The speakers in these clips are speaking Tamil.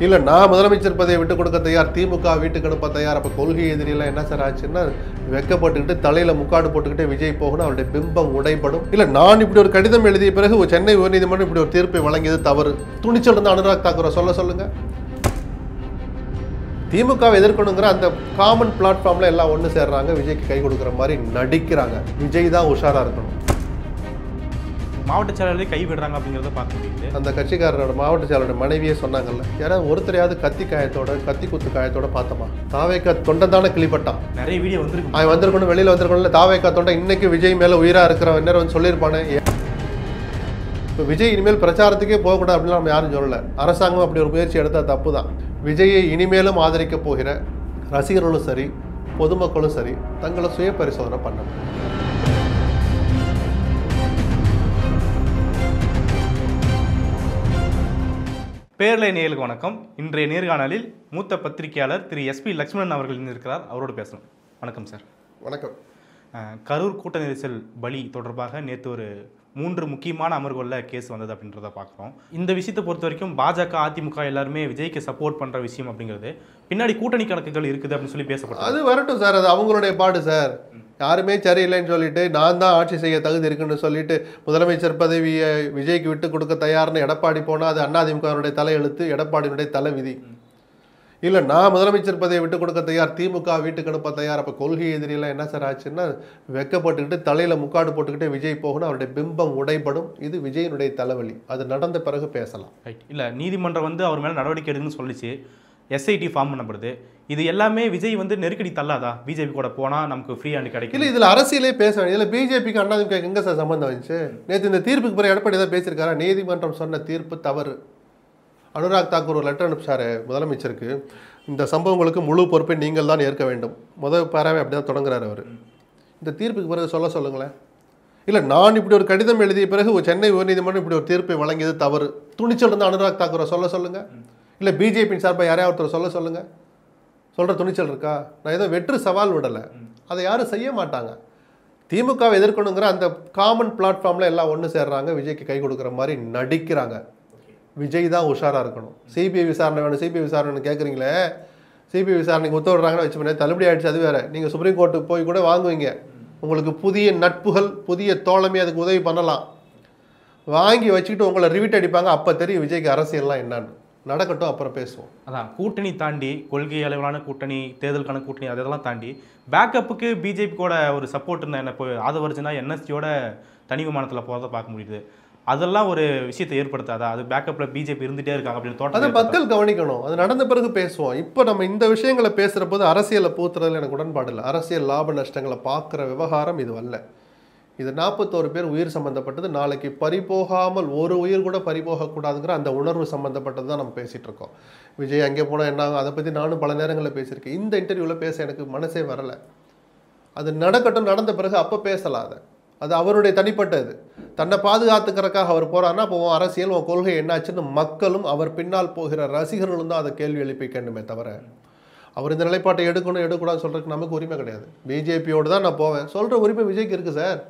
இல்லை நான் முதலமைச்சர் பதவியை விட்டு கொடுக்க தயார், திமுக வீட்டுக்கு அனுப்ப தயார். அப்போ கொள்கை எதிரியெல்லாம் என்ன சார் ஆச்சுன்னா வெக்கப்பட்டுக்கிட்டு தலையில் முக்காடு போட்டுக்கிட்டே விஜய் போகணும், அவருடைய பிம்பம் உடைபடும். இல்லை நான் இப்படி ஒரு கடிதம் எழுதிய பிறகு சென்னை உயர்நீதிமன்றம் இப்படி ஒரு தீர்ப்பை வழங்கியது தவறு. துணிச்சல் இருந்த அனுராக் தாக்கூரை சொல்லுங்க. திமுகவை எதிர்க்கணுங்கிற அந்த காமன் பிளாட்ஃபார்ம்ல எல்லாம் ஒன்று சேர்றாங்க, விஜய்க்கு கை கொடுக்குற மாதிரி நடிக்கிறாங்க. விஜய் தான் உஷாரா இருக்கணும். மாவட்ட செயலாளரை கைவிடுறாங்க அப்படிங்கிறத பார்க்க முடியுது. அந்த கட்சிக்காரரோட மாவட்ட செயலாளரோட மனைவியே சொன்னாங்கல்ல, யாராவது ஒருத்தரையாவது கத்தி காயத்தோட கத்தி குத்து காயத்தோட பார்த்தோமா? தாவேக்கா தொண்டை தானே கிளிப்பட்டான். நிறைய வீடியோ வந்திருக்கு. அவன் வந்திருக்கணும், வெளியில் வந்திருக்கணும். தாவேக்கா தொண்டை இன்னைக்கு விஜய் மேலே உயிராக இருக்கிறவன் என்ன வந்து சொல்லியிருப்பானே. இப்போ விஜய் இனிமேல் பிரச்சாரத்துக்கே போகக்கூடாது அப்படின்னு நம்ம யாரும் சொல்லலை. அரசாங்கம் அப்படி ஒரு முயற்சி எடுத்தால் தப்பு தான். விஜயை இனிமேலும் ஆதரிக்க போகிற ரசிகர்களும் சரி, பொதுமக்களும் சரி, தங்களை சுய பரிசோதனை பண்ணணும். பேரலை நேயர்களுக்கு வணக்கம். இன்றைய நேர்காணலில் மூத்த பத்திரிகையாளர் திரு எஸ்பி லட்சுமணன் அவர்கள் இருக்கிறார். அவரோடு பேசணும். வணக்கம் சார். வணக்கம். கரூர் கூட்ட நெரிசல் பலி தொடர்பாக நேற்று ஒரு 3 முக்கியமான அமர்வுகளில் கேஸ் வந்தது அப்படின்றத பார்க்குறோம். இந்த விஷயத்தை பொறுத்த வரைக்கும் பாஜக, அதிமுக எல்லாருமே விஜய்க்கு சப்போர்ட் பண்ணுற விஷயம் அப்படிங்கிறது பின்னாடி கூட்டணி கணக்குகள் இருக்குது அப்படின்னு சொல்லி பேசப்படும். அது வரட்டும் சார், அது அவங்களுடைய பாடு சார். யாருமே சரியில்லைன்னு சொல்லிட்டு நான் தான் ஆட்சி செய்ய தகுதி இருக்குன்னு சொல்லிட்டு முதலமைச்சர் பதவியை விஜய்க்கு விட்டு கொடுக்க தயார்னு எடப்பாடி போனால் அது அதிமுகவுடைய தலையெழுத்து, எடப்பாடியினுடைய தலை விதி. இல்லை நான் முதலமைச்சர் பதவியை விட்டு கொடுக்க தயார், திமுக வீட்டுக்கு அனுப்ப தயார். அப்போ கொள்கை எதிரியெல்லாம் என்ன சார் ஆச்சுன்னா வெக்கப்பட்டுக்கிட்டு தலையில் முக்காடு போட்டுக்கிட்டே விஜய் போகணும், அவருடைய பிம்பம் உடைபடும். இது விஜயனுடைய தலைவலி. அது நடந்த பிறகு பேசலாம். ரைட். இல்லை நீதிமன்றம் வந்து அவர் மேலே நடவடிக்கை எடுக்குன்னு சொல்லிச்சு. எஸ்ஐடி ஃபார்ம் பண்ணப்படுது. இது எல்லாமே விஜய் வந்து நெருக்கடி தள்ளாதா? பிஜேபி கூட போனால் நமக்கு ஃப்ரீ ஹேண்ட் கிடைக்கும். இல்லை இதில் அரசியலே பேச வேண்டிய இதில் பிஜேபிக்கு அதிமுக எங்கே சார் சம்மந்தம் வந்துச்சு? நேற்று இந்த தீர்ப்புக்கு பிறகு எடப்பாடி தான் பேசியிருக்காரா? நீதிமன்றம் சொன்ன தீர்ப்பு தவறு. அனுராக் தாக்கூர் ஒரு லெட்டர் அனுப்பிச்சாரு முதலமைச்சருக்கு. இந்த சம்பவங்களுக்கு முழு பொறுப்பை நீங்கள் தான் ஏற்க வேண்டும். முதல் பேராவே அப்படி தான் தொடங்குறாரு அவர். இந்த தீர்ப்புக்கு பிறகு சொல்லுங்களேன். இல்லை நான் இப்படி ஒரு கடிதம் எழுதிய பிறகு சென்னை உயர்நீதிமன்றம் இப்படி ஒரு தீர்ப்பை வழங்கியது தவறு. துணிச்சல் இருந்த அனுராக் தாக்கூரை சொல்லுங்க. இல்லை பிஜேபியின் சார்பாக யாரையா ஒருத்தர் சொல்லுங்க. சொல்கிற துணிச்சல் இருக்கா? நான் ஏதோ வெற்று சவால் விடலை. அதை யாரும் செய்ய மாட்டாங்க. திமுகவை எதிர்க்கணுங்கிற அந்த காமன் பிளாட்ஃபார்மில் எல்லாம் ஒன்று சேர்றாங்க, விஜய்க்கு கை கொடுக்குற மாதிரி நடிக்கிறாங்க. விஜய் தான் உஷாராக இருக்கணும். சிபிஐ விசாரணை வேணும், சிபிஐ விசாரணை கேட்குறீங்களே, சிபிஐ விசாரணைக்கு உத்தரவுறாங்கன்னு வச்சு பண்ணி தள்ளுபடி ஆகிடுச்சு. அது வேறு. நீங்கள் சுப்ரீம் கோர்ட்டுக்கு போய் கூட வாங்குவீங்க. உங்களுக்கு புதிய நட்புகள், புதிய தோழமை அதுக்கு உதவி பண்ணலாம். வாங்கி வச்சுக்கிட்டு உங்களை ரிவிட் அடிப்பாங்க. அப்போ தெரியும் விஜய்க்கு அரசியல்லாம் என்னன்னு. நடக்கட்டும், அப்புறம் பேசுவோம். அதான் கூட்டணி தாண்டி, கொள்கை அளவிலான கூட்டணி, தேர்தலுக்கான கூட்டணி, அதெல்லாம் தாண்டி பேக்கப்புக்கு பிஜேபி கூட ஒரு சப்போர்ட் இருந்தால் என்ன? இப்போ ஆதவர்ஜனா என்எஸ்டியோட தனி விமானத்தில் போகிறத பார்க்க முடியுது. அதெல்லாம் ஒரு விஷயத்தை ஏற்படுத்தாதா? அது பேக்கப்பில் பிஜேபி இருந்துகிட்டே இருக்காங்க அப்படின்னு தோட்டம். அதை மக்கள் கவனிக்கணும். அது நடந்த பிறகு பேசுவோம். இப்போ நம்ம இந்த விஷயங்களை பேசுகிற போது அரசியலை பூத்துறதுல எனக்கு உடன்பாடு இல்லை. அரசியல் லாப நஷ்டங்களை பார்க்குற விவகாரம் இது அல்ல. இது 41 பேர் உயிர் சம்மந்தப்பட்டது. நாளைக்கு பறிபோகாமல் ஒரு உயிர் கூட பறிபோகக்கூடாதுங்கிற அந்த உணர்வு சம்மந்தப்பட்டது தான் நம்ம பேசிகிட்டு இருக்கோம். விஜய் அங்கே போனால் என்ன ஆகும், அதை பற்றி நானும் பல நேரங்களில் பேசியிருக்கேன். இந்த இன்டர்வியூவில் பேச எனக்கு மனசே வரலை. அது நடக்கட்டும், நடந்த பிறகு அப்போ பேசலாம். அது அவருடைய தனிப்பட்டது. தன்னை பாதுகாத்துக்கிறதுக்காக அவர் போகிறாருன்னா அப்போ அரசியல், உன் கொள்கை என்னாச்சுன்னு மக்களும் அவர் பின்னால் போகிற ரசிகர்களும் தான் அதை கேள்வி எழுப்பிக்கணுமே தவிர அவர் இந்த நிலைப்பாட்டை எடுக்கக்கூடாதுன்னு சொல்கிறதுக்கு நமக்கு உரிமை கிடையாது. பிஜேபியோடு தான் நான் போவேன் சொல்கிற உரிமை விஜய்க்கு இருக்குது சார்.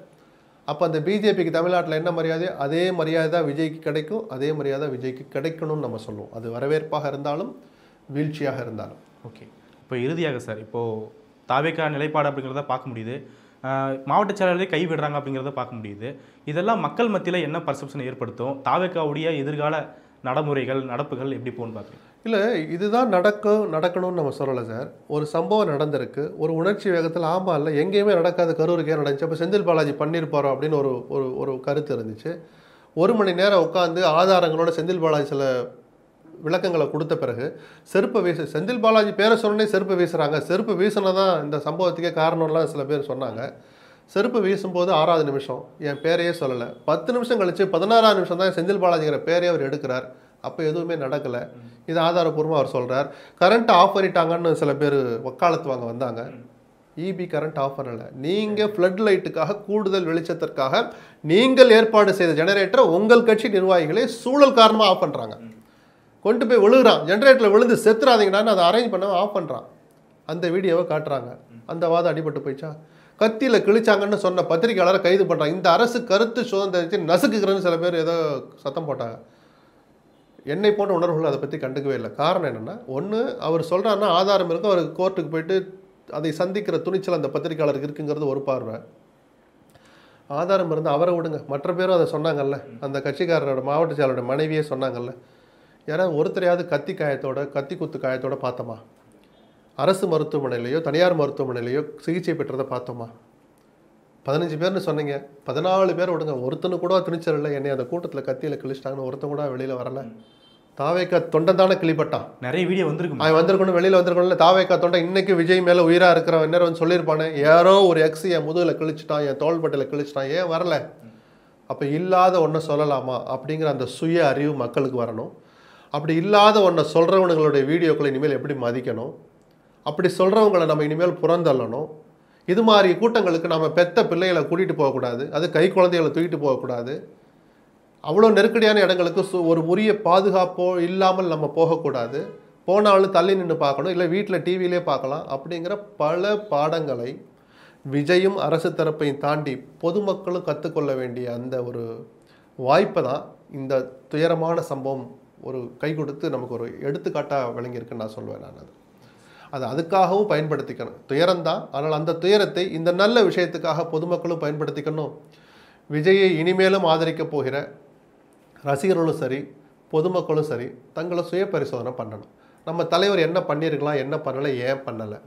அப்போ அந்த பிஜேபிக்கு தமிழ்நாட்டில் என்ன மரியாதையோ அதே மரியாதை தான் விஜய்க்கு கிடைக்கும், அதே மரியாதை விஜய்க்கு கிடைக்கணும்னு நம்ம சொல்லுவோம். அது வரவேற்பாக இருந்தாலும் வீழ்ச்சியாக இருந்தாலும். ஓகே. இப்போ இறுதியாக சார், இப்போது தாவேக்கா நிலைப்பாடு அப்படிங்கிறத பார்க்க முடியுது. மாவட்ட செயலாளரை கைவிடுறாங்க அப்படிங்கிறத பார்க்க முடியுது. இதெல்லாம் மக்கள் மத்தியில் என்ன பர்செப்ஷனை ஏற்படுத்தும்? தாவேக்காவுடைய எதிர்கால நடைமுறைகள், நடப்புகள் எப்படி போகணும்னு பார்க்குறேன். இல்லை இதுதான் நடக்கணும்னு நம்ம சொல்லலை சார். ஒரு சம்பவம் நடந்திருக்கு, ஒரு உணர்ச்சி வேகத்தில் ஆமாம் இல்லை எங்கேயுமே நடக்காத கரூருக்கு ஏன் நடந்துச்சு, அப்போ செந்தில் பாலாஜி பண்ணியிருப்பாரோ அப்படின்னு ஒரு கருத்து இருந்துச்சு. 1 மணி நேரம் உட்காந்து ஆதாரங்களோட செந்தில் பாலாஜி சில விளக்கங்களை கொடுத்த பிறகு செந்தில் பாலாஜி பேரை சொன்னே செருப்பு வீசுகிறாங்க. செருப்பு வீசினதான் இந்த சம்பவத்துக்கே காரணம்லாம் சில பேர் சொன்னாங்க. செருப்பு வீசும்போது 6வது நிமிஷம் என் பேரையே சொல்லலை. 10 நிமிஷம் கழிச்சு 16வது நிமிஷம் தான் செந்தில் பாலாஜிங்கிற பேரையே அவர் எடுக்கிறார். அப்போ எதுவுமே நடக்கலை. இது ஆதாரப்பூர்வமாக அவர் சொல்கிறார். கரண்ட் ஆஃப் பண்ணிட்டாங்கன்னு சில பேர் வக்காலத்து வாங்க வந்தாங்க. இபி கரண்ட் ஆஃப் பண்ணலை. நீங்கள் ஃப்ளட் லைட்டுக்காக, கூடுதல் வெளிச்சத்திற்காக நீங்கள் ஏற்பாடு செய்த ஜெனரேட்டரை உங்கள் கட்சி நிர்வாகிகளே சூழல் காரணமாக ஆஃப் பண்ணுறாங்க. கொண்டு போய் விழுகிறான், ஜெனரேட்டரில் விழுந்து செத்துறாதீங்கடான்னு அதை அரேஞ்ச் பண்ண ஆஃப் பண்ணுறான். அந்த வீடியோவை காட்டுறாங்க. அந்த வாதம் அடிபட்டு போயிடுச்சா? கத்தியில் கிழிச்சாங்கன்னு சொன்ன பத்திரிகையாளரை கைது பண்ணுறாங்க. இந்த அரசு கருத்து சுதந்திரத்தை நசுக்குகிறன்னு சில பேர் ஏதோ சத்தம் போட்டாங்க. என்னை போன்ற உணர்வுகள் அதை பற்றி கண்டுக்கவே இல்லை. காரணம் என்னென்னா, ஒன்று அவர் சொல்கிறாருன்னா ஆதாரம் இருக்கும், அவர் கோர்ட்டுக்கு போயிட்டு அதை சந்திக்கிற துணிச்சல் அந்த பத்திரிக்கையாளருக்கு இருக்குங்கிறது ஒரு பார்வை. ஆதாரம் இருந்து அவரை விடுங்க, மற்ற பேரும் அதை சொன்னாங்கல்ல, அந்த கட்சிக்காரரோட மாவட்ட செயலரோட மனைவியே சொன்னாங்கல்ல, யாராவது ஒருத்தரையாவது கத்தி காயத்தோட கத்தி குத்து காயத்தோட பார்த்தோமா? அரசு மருத்துவமனையிலையோ தனியார் மருத்துவமனையிலையோ சிகிச்சை பெற்றதை பார்த்தோமா? 15 பேர்னு சொன்னீங்க, 14 பேர் விடுங்க, ஒருத்தனு கூட துணிச்சல் இல்லை, என்னை அந்த கூட்டத்தில் கத்தியில் கிழிச்சிட்டாங்கன்னு ஒருத்தன் கூட வெளியில் வரல. தாவேக்கா தொண்டன் தானே கிளிப்பட்டான், நிறைய வீடியோ வந்திருக்கு. அவன் வந்திருக்கணும், வெளியில் வந்திருக்கணும்ல. தாவேக்கா தொண்டன் இன்னைக்கு விஜய் மேலே உயிராக இருக்கிறவன் என்ன வந்து சொல்லியிருப்பானே, யாரோ ஒரு எக்ஸ் என் முதுகில் கிழிச்சிட்டான், என் தோள்பட்டையில் கிழிச்சிட்டான், ஏன் வரல? அப்போ இல்லாத ஒன்றை சொல்லலாமா அப்படிங்கிற அந்த சுய அறிவு மக்களுக்கு வரணும். அப்படி இல்லாத ஒன்றை சொல்கிறவனுங்களுடைய வீடியோக்களை இனிமேல் எப்படி மதிக்கணும், அப்படி சொல்கிறவங்களை நம்ம இனிமேல் புறந்தள்ளணும். இது மாதிரி கூட்டங்களுக்கு நம்ம பெத்த பிள்ளைகளை கூட்டிகிட்டு போகக்கூடாது, அது கை குழந்தைகளை தூக்கிட்டு போகக்கூடாது. அவ்வளோ நெருக்கடியான இடங்களுக்கு ஒரு உரிய பாதுகாப்போ இல்லாமல் நம்ம போகக்கூடாது. போனாலும் தள்ளி நின்று பார்க்கணும், இல்லை வீட்டில் டிவியிலே பார்க்கலாம். அப்படிங்கிற பல பாடங்களை விஜயும் அரசு தரப்பையும் தாண்டி பொதுமக்களும் கற்றுக்கொள்ள வேண்டிய அந்த ஒரு வாய்ப்பை தான் இந்த துயரமான சம்பவம் ஒரு கை கொடுத்து நமக்கு ஒரு எடுத்துக்காட்டாக விளங்கியிருக்குன்னு நான் சொல்லுவேன். நான் அது அதுக்காகவும் பயன்படுத்திக்கணும். துயரம்தான், ஆனால் அந்த துயரத்தை இந்த நல்ல விஷயத்துக்காக பொதுமக்களும் பயன்படுத்திக்கணும். விஜயை இனிமேலும் ஆதரிக்கப் போகிற ரசிகர்களும் சரி, பொதுமக்களும் சரி, தங்களை சுய பரிசோதனை பண்ணணும். நம்ம தலைவர் என்ன பண்ணியிருக்கலாம், என்ன பண்ணலை, ஏன் பண்ணலை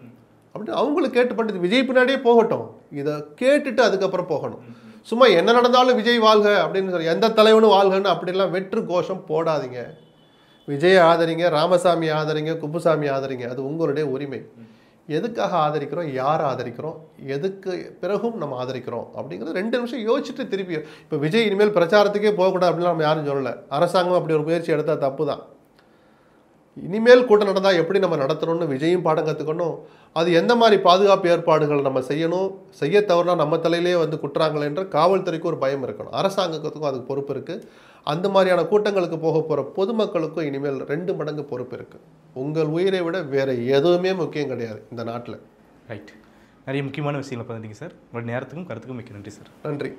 அப்படின்னு அவங்களுக்கு கேட்டு பண்ணிட்டு விஜய் பின்னாடியே போகட்டும். இதை கேட்டுட்டு அதுக்கப்புறம் போகணும். சும்மா என்ன நடந்தாலும் விஜய் வாழ்க அப்படின்னு சொல்லி எந்த தலைவனும் வாழ்கன்னு அப்படிலாம் வெற்று கோஷம் போடாதீங்க. விஜயை ஆதரிங்க, ராமசாமி ஆதரிங்க, குப்புசாமி ஆதரிங்க, அது உங்களுடைய உரிமை. எதுக்காக ஆதரிக்கிறோம், யார் ஆதரிக்கிறோம், எதுக்கு பிறகும் நம்ம ஆதரிக்கிறோம் அப்படிங்கிறது 2 நிமிஷம் யோசிச்சுட்டு திருப்பி. இப்போ விஜய் இனிமேல் பிரச்சாரத்துக்கே போகக்கூடாது அப்படின்னு நம்ம யாரும் சொல்லலை. அரசாங்கம் அப்படி ஒரு முயற்சி எடுத்தால் தப்பு தான். இனிமேல் கூட்டம் நடந்தால் எப்படி நம்ம நடத்தணும்னு விஜயும் பாடம் கற்றுக்கணும். அது எந்த மாதிரி பாதுகாப்பு ஏற்பாடுகள் நம்ம செய்யணும், செய்ய தவறுனா நம்ம தலையிலே வந்து குற்றாங்களே என்ற காவல்துறைக்கு ஒரு பயம் இருக்கணும். அரசாங்கத்துக்கும் அதுக்கு பொறுப்பு இருக்குது. அந்த மாதிரியான கூட்டங்களுக்கு போக போகிற பொதுமக்களுக்கும் இனிமேல் 2 மடங்கு பொறுப்பு இருக்குது. உங்கள் உயிரை விட வேறு எதுவுமே முக்கியம் கிடையாது இந்த நாட்டில். ரைட், நிறைய முக்கியமான விஷயங்களை பார்த்துட்டீங்க சார். உங்களுடைய நேரத்துக்கும் கருத்துக்கும் மிக்க நன்றி சார். நன்றி.